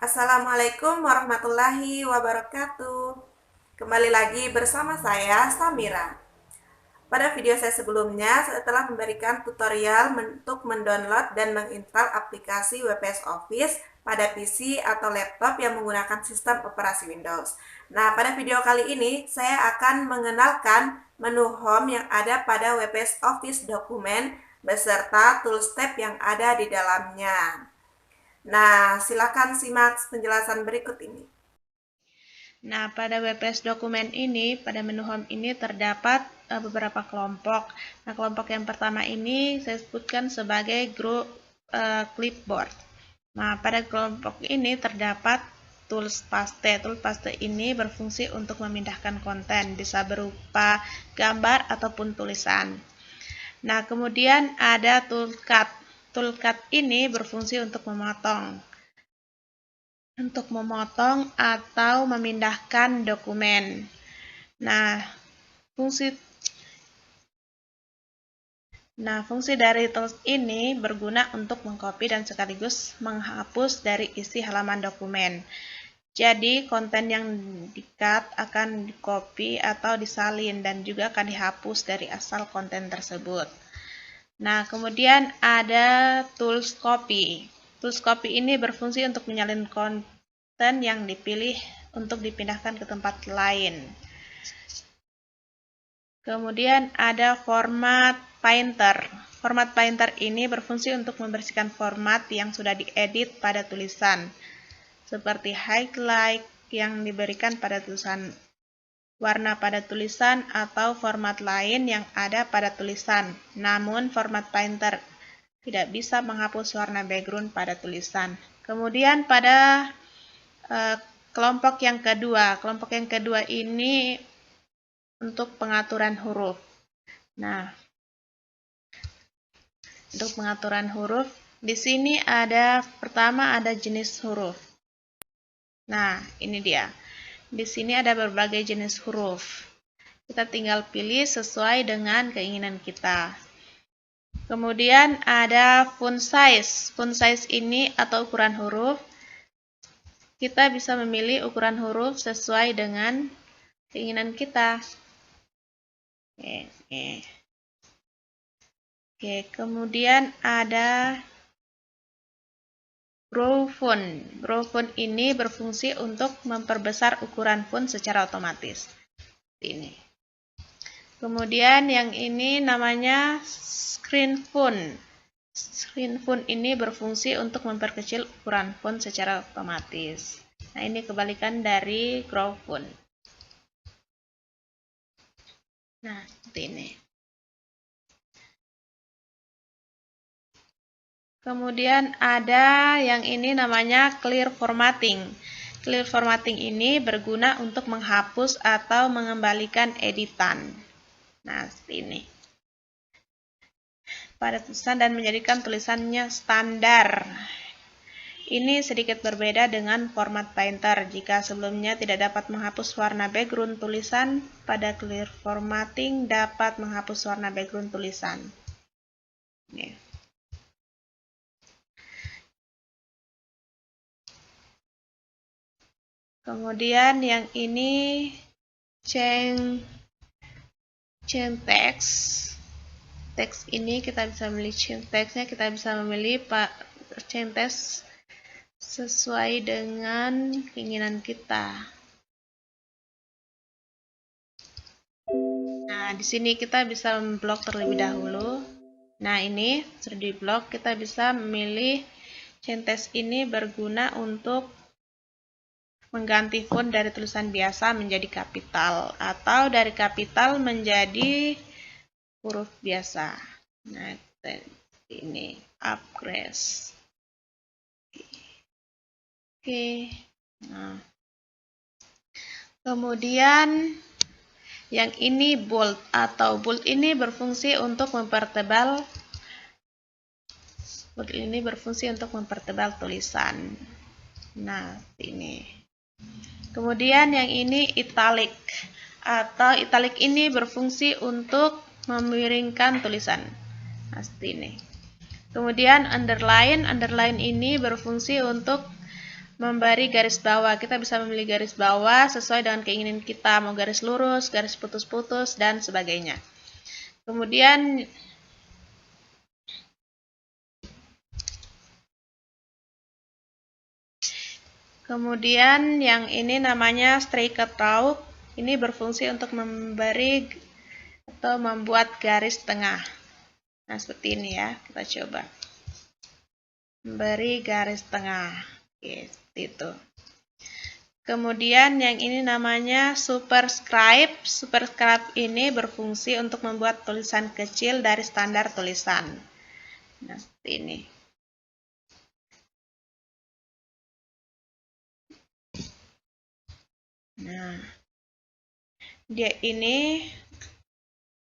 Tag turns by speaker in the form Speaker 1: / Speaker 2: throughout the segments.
Speaker 1: Assalamualaikum warahmatullahi wabarakatuh. Kembali lagi bersama saya, Samira. Pada video saya sebelumnya, saya telah memberikan tutorial untuk mendownload dan menginstal aplikasi WPS Office pada PC atau laptop yang menggunakan sistem operasi Windows. Nah, pada video kali ini, saya akan mengenalkan menu Home yang ada pada WPS Office dokumen beserta tools tab yang ada di dalamnya. Nah, silakan simak penjelasan berikut ini.
Speaker 2: Nah, pada WPS dokumen ini, pada menu Home ini terdapat beberapa kelompok. Nah, kelompok yang pertama ini saya sebutkan sebagai grup clipboard. Nah, pada kelompok ini terdapat tools paste. Tools paste ini berfungsi untuk memindahkan konten, bisa berupa gambar ataupun tulisan. Nah, kemudian ada toolcut. Toolcut ini berfungsi untuk memotong atau memindahkan dokumen. Nah, fungsi dari tools ini berguna untuk mengcopy dan sekaligus menghapus dari isi halaman dokumen. Jadi, konten yang di-cut akan di-copy atau disalin dan juga akan dihapus dari asal konten tersebut. Nah, kemudian ada tools copy. Tools copy ini berfungsi untuk menyalin konten yang dipilih untuk dipindahkan ke tempat lain. Kemudian ada format painter. Format painter ini berfungsi untuk membersihkan format yang sudah diedit pada tulisan, seperti highlight yang diberikan pada tulisan, warna pada tulisan, atau format lain yang ada pada tulisan. Namun, format painter tidak bisa menghapus warna background pada tulisan. Kemudian pada kelompok yang kedua ini untuk pengaturan huruf. Nah, untuk pengaturan huruf, di sini pertama ada jenis huruf. Nah, ini dia. Di sini ada berbagai jenis huruf. Kita tinggal pilih sesuai dengan keinginan kita. Kemudian ada font size. Font size ini atau ukuran huruf. Kita bisa memilih ukuran huruf sesuai dengan keinginan kita. Oke, kemudian ada grow font. Grow font ini berfungsi untuk memperbesar ukuran font secara otomatis. Ini. Kemudian yang ini namanya screen font. Screen font ini berfungsi untuk memperkecil ukuran font secara otomatis. Nah, ini kebalikan dari grow font. Nah, seperti ini. Kemudian ada yang ini namanya clear formatting. Clear formatting ini berguna untuk menghapus atau mengembalikan editan. Nah, seperti ini. Pada tulisan dan menjadikan tulisannya standar. Ini sedikit berbeda dengan format painter. Jika sebelumnya tidak dapat menghapus warna background tulisan, pada clear formatting dapat menghapus warna background tulisan. Ini. Kemudian yang ini change text. Teks ini kita bisa memilih change text-nya, kita bisa memilih change text sesuai dengan keinginan kita. Nah, di sini kita bisa memblok terlebih dahulu. Nah, ini sudah diblok, kita bisa memilih change text ini berguna untuk mengganti font dari tulisan biasa menjadi kapital atau dari kapital menjadi huruf biasa. Nah, ini upgrade. Oke. Nah. Kemudian yang ini bold atau bold ini berfungsi untuk mempertebal tulisan. Nah, ini. Kemudian yang ini italic atau italic ini berfungsi untuk memiringkan tulisan. Nah, seperti ini. Kemudian underline ini berfungsi untuk memberi garis bawah. Kita bisa memilih garis bawah sesuai dengan keinginan kita, mau garis lurus, garis putus-putus, dan sebagainya. Kemudian yang ini namanya striker stroke. Ini berfungsi untuk memberi atau membuat garis tengah. Nah, seperti ini ya. Kita coba. Memberi garis tengah. Oke, seperti itu. Kemudian yang ini namanya superscribe. Superscribe ini berfungsi untuk membuat tulisan kecil dari standar tulisan. Nah, seperti ini. Nah, dia ini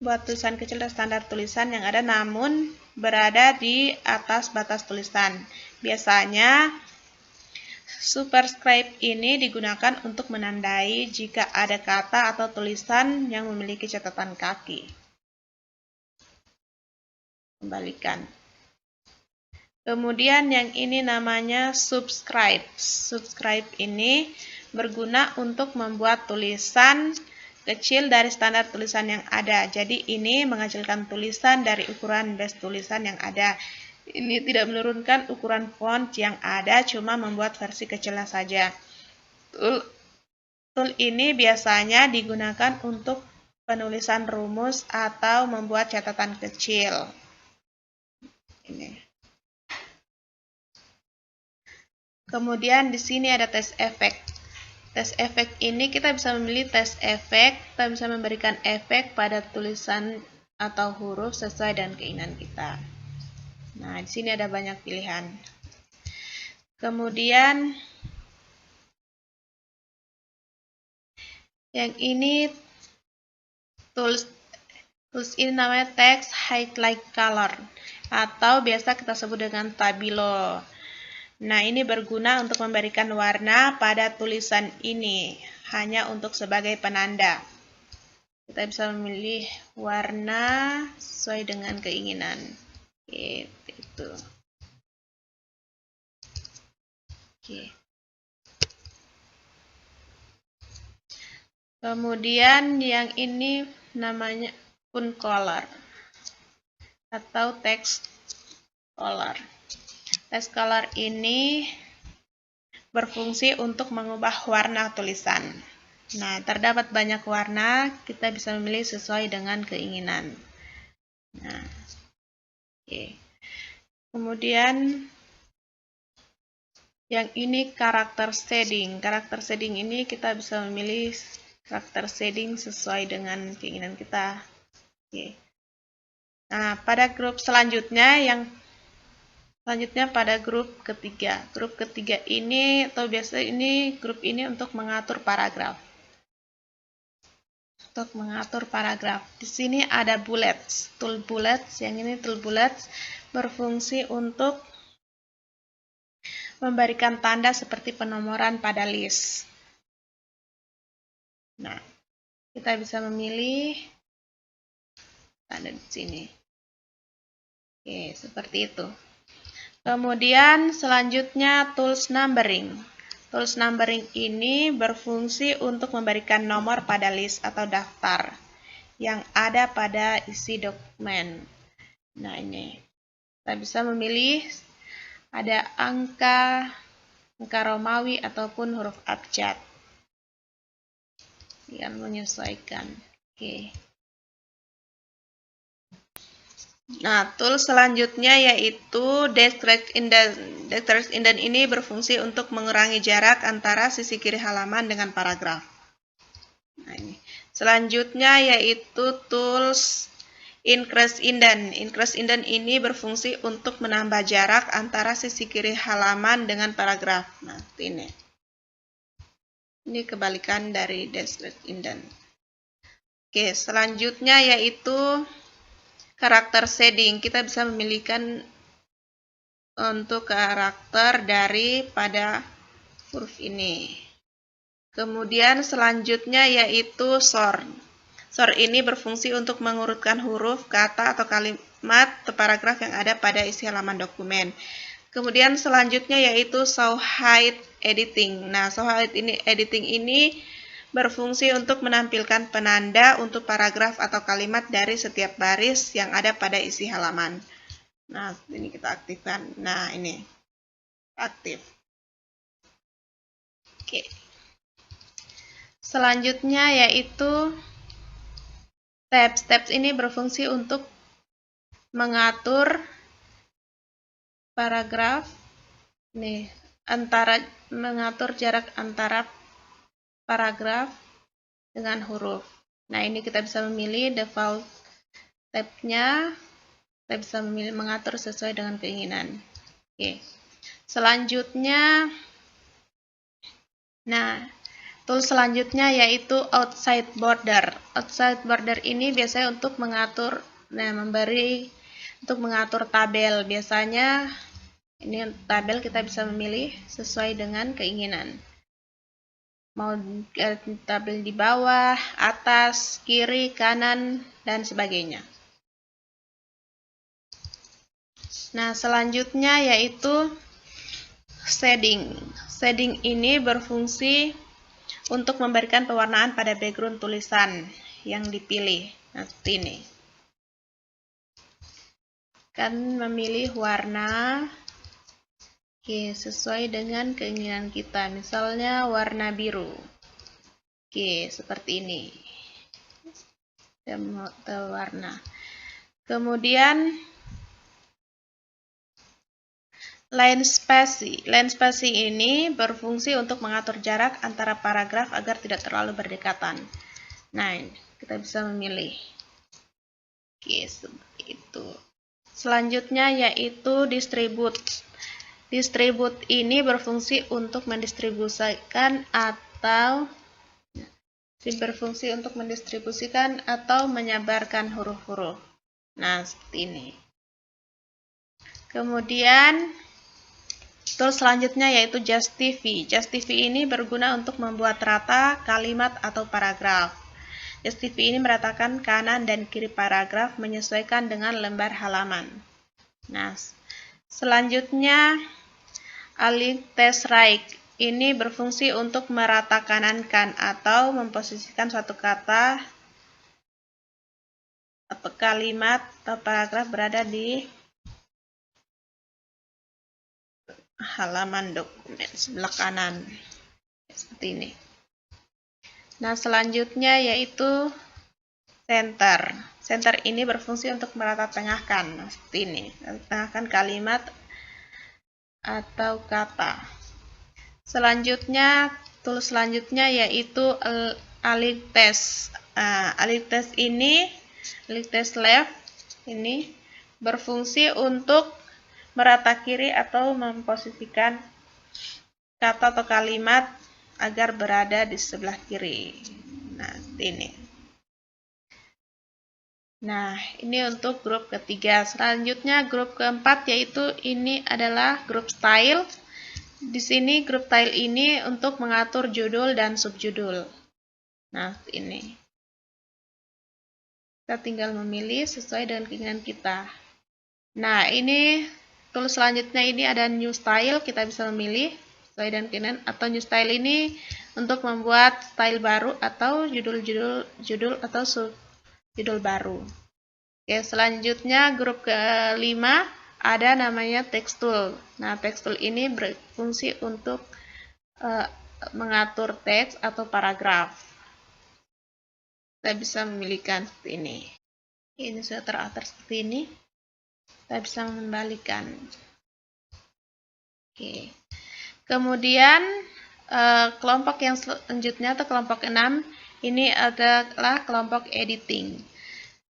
Speaker 2: buat tulisan kecil dan standar tulisan yang ada namun berada di atas batas tulisan. Biasanya superscribe ini digunakan untuk menandai jika ada kata atau tulisan yang memiliki catatan kaki. Kembalikan. Kemudian yang ini namanya subscribe. Subscribe ini berguna untuk membuat tulisan kecil dari standar tulisan yang ada. Jadi ini menghasilkan tulisan dari ukuran base tulisan yang ada. Ini tidak menurunkan ukuran font yang ada, cuma membuat versi kecilnya saja. Tool ini biasanya digunakan untuk penulisan rumus atau membuat catatan kecil. Ini. Kemudian di sini ada test effect. Test effect ini kita bisa memilih test effect, kita bisa memberikan efek pada tulisan atau huruf sesuai dengan keinginan kita. Nah, di sini ada banyak pilihan. Kemudian yang ini tools ini namanya text highlight color atau biasa kita sebut dengan Stabilo. Nah, ini berguna untuk memberikan warna pada tulisan ini, hanya untuk sebagai penanda. Kita bisa memilih warna sesuai dengan keinginan. Gitu. Oke. Kemudian yang ini namanya font color atau text color. Text color ini berfungsi untuk mengubah warna tulisan. Nah, terdapat banyak warna, kita bisa memilih sesuai dengan keinginan. Nah, oke. Kemudian yang ini karakter shading. Karakter shading ini kita bisa memilih karakter shading sesuai dengan keinginan kita. Oke. Nah, pada grup selanjutnya pada grup ketiga. Grup ketiga ini atau biasa ini grup ini untuk mengatur paragraf. Untuk mengatur paragraf. Di sini ada bullets, tool bullets. Yang ini tool bullets berfungsi untuk memberikan tanda seperti penomoran pada list. Nah, kita bisa memilih tanda di sini. Oke, seperti itu. Kemudian selanjutnya tools numbering. Tools numbering ini berfungsi untuk memberikan nomor pada list atau daftar yang ada pada isi dokumen. Nah, ini kita bisa memilih ada angka Romawi ataupun huruf abjad yang menyesuaikan. Oke. Nah, tool selanjutnya yaitu Descript Indent. Descript Indent ini berfungsi untuk mengurangi jarak antara sisi kiri halaman dengan paragraf. Nah, ini. Selanjutnya yaitu tools Increase Indent. Increase Indent ini berfungsi untuk menambah jarak antara sisi kiri halaman dengan paragraf. Nah, ini. Ini kebalikan dari Descript Indent. Oke, selanjutnya yaitu karakter shading. Kita bisa memilihkan untuk karakter daripada huruf ini. Kemudian selanjutnya yaitu sort. Sort ini berfungsi untuk mengurutkan huruf, kata, atau kalimat atau paragraf yang ada pada isi halaman dokumen. Kemudian selanjutnya yaitu show height editing. Nah, show height editing ini berfungsi untuk menampilkan penanda untuk paragraf atau kalimat dari setiap baris yang ada pada isi halaman. Nah, ini kita aktifkan. Nah, ini aktif. Oke. Selanjutnya yaitu tabs. Tabs ini berfungsi untuk mengatur paragraf mengatur jarak antara paragraf dengan huruf. Nah, ini kita bisa memilih default tab-nya. Kita bisa memilih mengatur sesuai dengan keinginan. Oke. Selanjutnya, tools selanjutnya yaitu outside border. Outside border ini biasanya untuk mengatur, untuk mengatur tabel. Biasanya ini tabel kita bisa memilih sesuai dengan keinginan. Mau tabel di bawah, atas, kiri, kanan, dan sebagainya. Nah, selanjutnya yaitu shading. Shading ini berfungsi untuk memberikan pewarnaan pada background tulisan yang dipilih. Nah, seperti ini. Kan memilih warna sesuai dengan keinginan kita. Misalnya warna biru. Seperti ini. Warna. Kemudian line spacing. Line spacing ini berfungsi untuk mengatur jarak antara paragraf agar tidak terlalu berdekatan. Nah, kita bisa memilih. Seperti itu. Selanjutnya yaitu distribute. Distribute ini berfungsi untuk mendistribusikan atau menyebarkan huruf-huruf. Nah, seperti ini. Kemudian tools selanjutnya yaitu Justify. Justify ini berguna untuk membuat rata kalimat atau paragraf. Justify ini meratakan kanan dan kiri paragraf menyesuaikan dengan lembar halaman. Nah, selanjutnya Align Text Right. Ini berfungsi untuk meratakanankan atau memposisikan suatu kata atau kalimat atau paragraf berada di halaman dokumen sebelah kanan. Seperti ini. Nah, selanjutnya yaitu center. Center ini berfungsi untuk merata tengahkan. Nah, seperti ini. Tengahkan kalimat atau kata. Selanjutnya, tools selanjutnya yaitu Align Text. Align Text ini, Align Text Left ini berfungsi untuk merata kiri atau memposisikan kata atau kalimat agar berada di sebelah kiri. Nah, ini. Nah, ini untuk grup ketiga. Selanjutnya grup keempat yaitu ini adalah grup style. Di sini grup style ini untuk mengatur judul dan subjudul. Nah, ini. Kita tinggal memilih sesuai dengan keinginan kita. Nah, ini tools selanjutnya ini ada new style. Kita bisa memilih sesuai dengan keinginan, atau new style ini untuk membuat style baru atau judul atau subjudul baru. Oke, selanjutnya grup kelima ada namanya text tool. Nah, text tool ini berfungsi untuk mengatur teks atau paragraf. Kita bisa memilihkan seperti ini. Ini sudah teratur seperti ini. Kita bisa membalikan. Oke. Kemudian kelompok yang selanjutnya atau kelompok 6 ini adalah kelompok editing.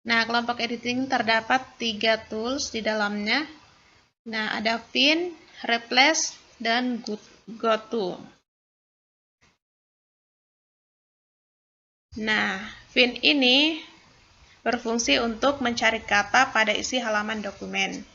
Speaker 2: Nah, kelompok editing terdapat 3 tools di dalamnya. Nah, ada Find, Replace, dan Goto. Nah, Find ini berfungsi untuk mencari kata pada isi halaman dokumen.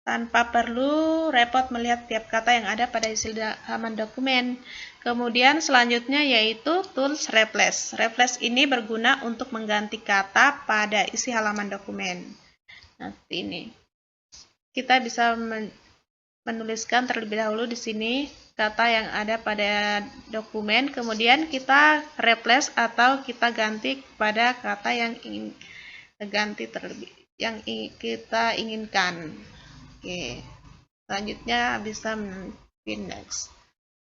Speaker 2: Tanpa perlu repot melihat tiap kata yang ada pada isi halaman dokumen. Kemudian selanjutnya yaitu tools Replace. Replace ini berguna untuk mengganti kata pada isi halaman dokumen. Nah, seperti ini. kita bisa menuliskan terlebih dahulu di sini kata yang ada pada dokumen, kemudian kita replace atau kita ganti pada kata yang ingin ganti kita inginkan. Oke. Selanjutnya bisa pin next.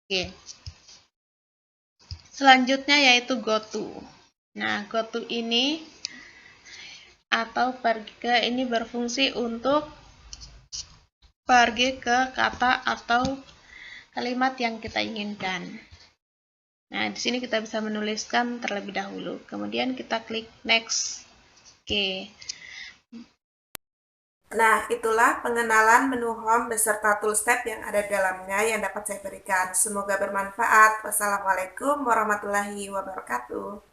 Speaker 2: Oke. Selanjutnya yaitu go to. Nah, go to ini atau pergi ke ini berfungsi untuk pergi ke kata atau kalimat yang kita inginkan. Nah, di sini kita bisa menuliskan terlebih dahulu. Kemudian kita klik next. Oke.
Speaker 1: Nah, itulah pengenalan menu home beserta tool step yang ada dalamnya yang dapat saya berikan. Semoga bermanfaat. Wassalamualaikum warahmatullahi wabarakatuh.